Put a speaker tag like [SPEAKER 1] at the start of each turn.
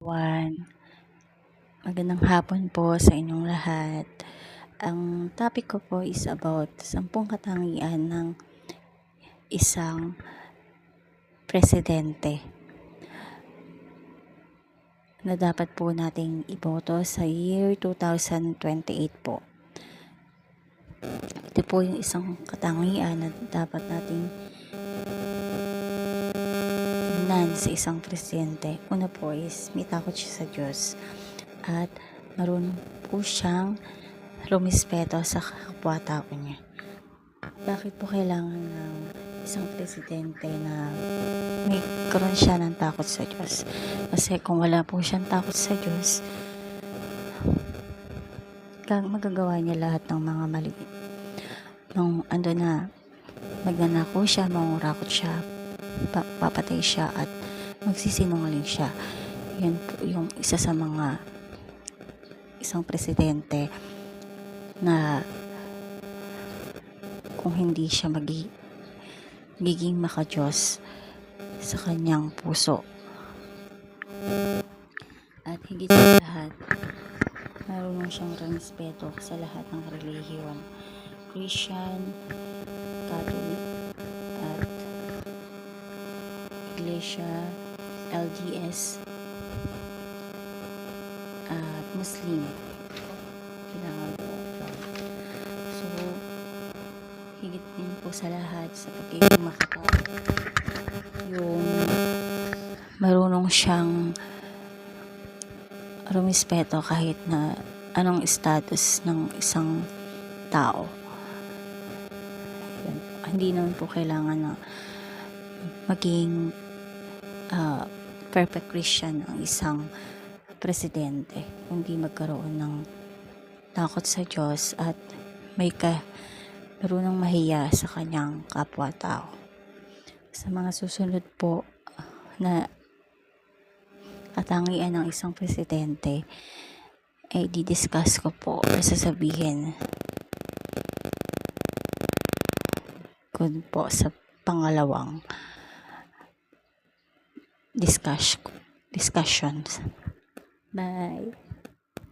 [SPEAKER 1] everyone. Magandang hapon po sa inyong lahat. Ang topic ko po is about 10 katangian ng isang presidente na dapat po nating iboto sa year 2028 po. Ito po yung isang katangian na dapat nating sa isang presidente. Una po is may takot siya sa Diyos at marunong po siyang rumispeto sa kapwa-tao niya. Bakit po kailangan ng isang presidente na may karoon siya ng takot sa Diyos? Kasi kung wala po siyang takot sa Diyos, magagawa niya lahat ng mga mali. Nung ando na magnanakaw siya, mangurakot siya, papatay siya at magsisinungaling siya. Yan po yung isa sa mga isang presidente na kung hindi siya magiging makadiyos sa kanyang puso. At higit sa lahat, marunong siyang respeto sa lahat ng relihiyon, Christian, Catholic, at Iglesia, LDS, at Muslim. Kailangan po. So, higit din po sa lahat sa pagiging makatao, yung marunong siyang rumispeto kahit na anong status ng isang tao. Hindi naman po kailangan na maging perfect Christian ang isang presidente, kundi magkaroon ng takot sa Diyos at marunong mahiya sa kanyang kapwa-tao. Sa mga susunod po na katangian ng isang presidente ay didiscuss ko po or sasabihin ko po sa pangalawang discussions. Bye.